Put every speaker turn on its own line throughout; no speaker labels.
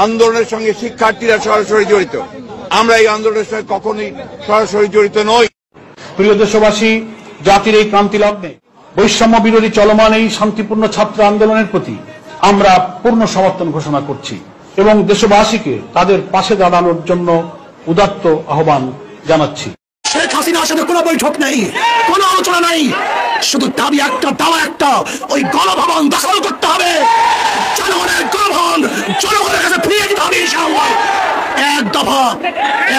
আন্দোলনের সঙ্গে শিক্ষার্থীরা সরাসরি জড়িত, আমরা এই আন্দোলনের সঙ্গে কখনোই সরাসরি জড়িত নই।
প্রিয় দেশবাসী, জাতির এই ক্রান্তি লগ্নে বৈষম্য বিরোধী চলমান এই শান্তিপূর্ণ ছাত্র আন্দোলনের প্রতি আমরা পূর্ণ সমর্থন ঘোষণা করছি এবং দেশবাসীকে তাদের পাশে দাঁড়ানোর জন্য উদাত্ত আহ্বান জানাচ্ছি।
শেখ হাসিনার সাথে কোনো বৈঠক নেই, কোনো আলোচনা নেই, শুধু দাবি একটা, দাওয়া একটা, ওই গণভবন দখল করতে হবে, জনগণের গণভবন জনগণের কাছে ফিরিয়ে দিতে হবে ইনশাআল্লাহ। এক দফা,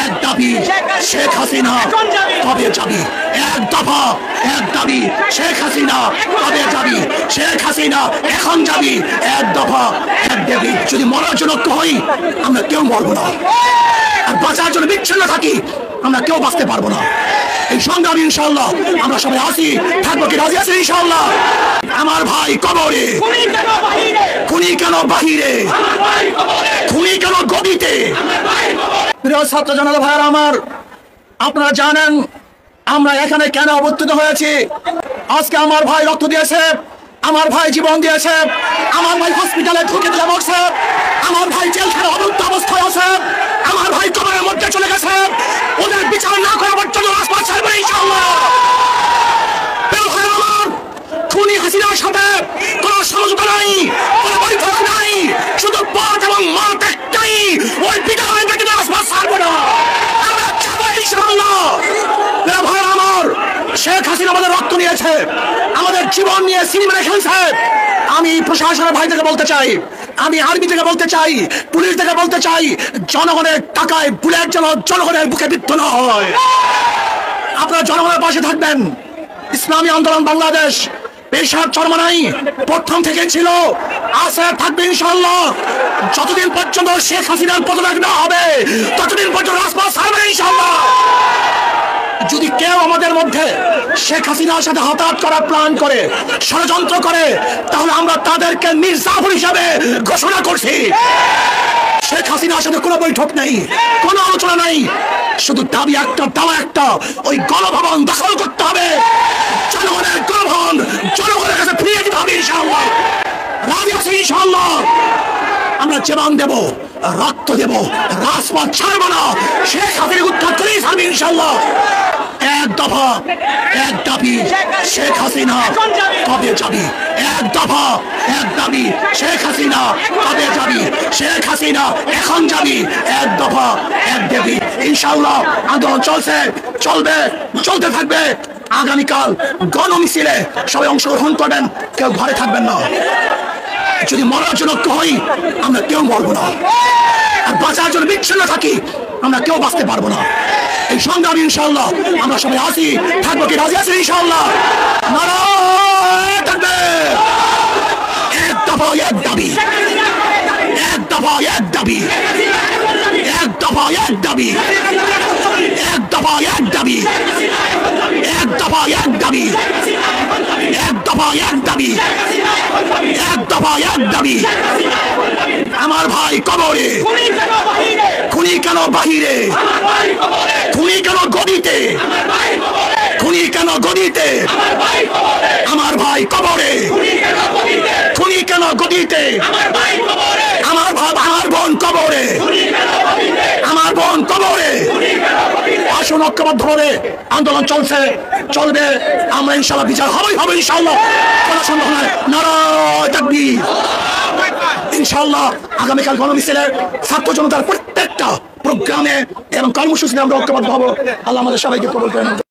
এক দাবি, শেখ হাসিনা কবে যাবি? এক দফা, এক দাবি, শেখ হাসিনা কবে যাবি? শেখ হাসিনা এখন যাবি। এক দফা, এক দাবি। যদি মরার জন্য হই, আমরা কেউ মরবো না, আর বাঁচার জন্য বিচ্ছিন্ন থাকি, আমরা কেউ বাঁচতে পারবো না। এই সংগ্রামী ইনশাআল্লাহ আমরা সবাই আসি, থাকবো কি রাজি আছি ইনশাআল্লাহ। আমার ভাই কবরে, খুনি কেন বাহিরে, খুনি কেন গদিতে। প্রিয় ছাত্র জনতা ভাইয়েরা আমার, আপনারা জানেন আমরা এখানে কেন অবস্থিত হয়েছি। আজকে আমার ভাই রক্ত দিয়েছে, আমার ভাই জীবন দিয়েছে, আমার ভাই হসপিটালে ঢুকে দিলে মরছে, আমার ভাই জেলখানায় অবরুদ্ধ অবস্থায় আছে, আমার ভাই কবরের মধ্যে চলে গেছে। ওদের বিচার না করা পর্যন্ত রাজপথ ছাড়বে ইনশাআল্লাহ। খুনি হাসিনার সাথে কোনো সমঝোতা নাই, কোনো বৈঠক নাই, শুধু পথ এবং মাঠ একটাই, ওই বিধায় থেকে রাজপথ ছাড়বে না, আমরা যাবো ইনশাআল্লাহ। ভাই আমার, শেখ হাসিনা আমাদের রক্ত নিয়েছে, আমাদের জীবন নিয়ে সিনেমা খেলছে। আমি প্রশাসনের ভাই থেকে বলতে চাই, আমি আর্মি থেকে বলতে চাই, পুলিশ থেকে বলতে চাই, জনগণের টাকায় বুলেট যেন জনগণের বুকে বিদ্ধ না হয়। আপনারা জনগণের পাশে থাকবেন। ইসলামী আন্দোলন বাংলাদেশ পেশার চরমানাই প্রথম থেকে ছিল, আছে, থাকবে ইনশাআল্লাহ। যতদিন পর্যন্ত শেখ হাসিনার পদত্যাগ না হবে, ততদিন পর্যন্ত রাজপথ ছাড়বে ইনশাআল্লাহ। যদি কেউ আমাদের মধ্যে শেখ হাসিনার সাথে হতাহত করার প্ল্যান করে, ষড়যন্ত্র করে, তাহলে আমরা তাদেরকে নির্যাতন হিসাবে ঘোষণা করছি। শেখ হাসিনার সাথে কোনো বৈঠক নেই, কোনো আলোচনা নেই, শুধু দাবি একটা, দাওয়া একটা, ওই গণভবন দখল করতে হবে, জনগণের গণভবন জনগণের কাছে ফিরিয়ে দিতে হবে ইনশাআল্লাহ। রাজি আছি ইনশাআল্লাহ। আমরা জীবন দেব, রক্ত দেব, রাজপথ ছাড়বো না, শেখ হাসিনা উৎখাত করেই ছাড়বে ইনশাআল্লাহ। এক দফা, এক দাবি, শেখ হাসিনা কবে যাবি? এক দফা, এক দাবি, শেখ হাসিনা কবে যাবি? শেখ হাসিনা এখন যাবি। এক দফা, এক দাবি। ইনশাআল্লাহ আন্দোলন চলছে, চলবে, চলতে থাকবে। আগামীকাল গণমিছিলে সবাই অংশগ্রহণ করবেন, কেউ ঘরে থাকবেন না। যদি মরার জন্য হই, আমরা কেউ মরবো না, আর বাঁচার জন্য বিচ্ছিন্ন থাকি, আমরা কেউ বাঁচতে পারবো না। এই সংগ্রামী ইনশাআল্লাহ আমরা সবাই আসি, থাকবো কি রাজি আছি ইনশাআল্লাহ। নারায়ে তাকবীর। এক দফা, এক দাবি, এক দফা, এক দাবি, এক দফা, এক দাবি, এক দফা, এক দাবি, এক দফা, এক দাবি, এক দফা, এক দাবি, এক দফা, এক দাবি। আমার ভাই কবরে, খুনি কেন বাহিরে, খুনি কেন গদিতে, খুনি কেন গদিতে, আমার ভাই কবরে, খুনি কেন গদিতে, আমার ভাই, আমার বোন কবরে, আমার বোন কবরে। আসুন ঐক্যবদ্ধভাবে আন্দোলন চলছে, চলবে, আমরা ইনশাআল্লাহ বিচার হবেই হবে ইনশাআল্লাহ, কোনো সন্দেহ নাই। নারায়ে তাকবীর। ইনশাআল্লাহ আগামীকাল গণমিছিলে ছাত্র জনতার প্রত্যেকটা প্রোগ্রামে এবং কর্মসূচিতে আমরা ঐক্যবদ্ধ হব। আল্লাহ আমাদের সবাইকে কবুল করেন।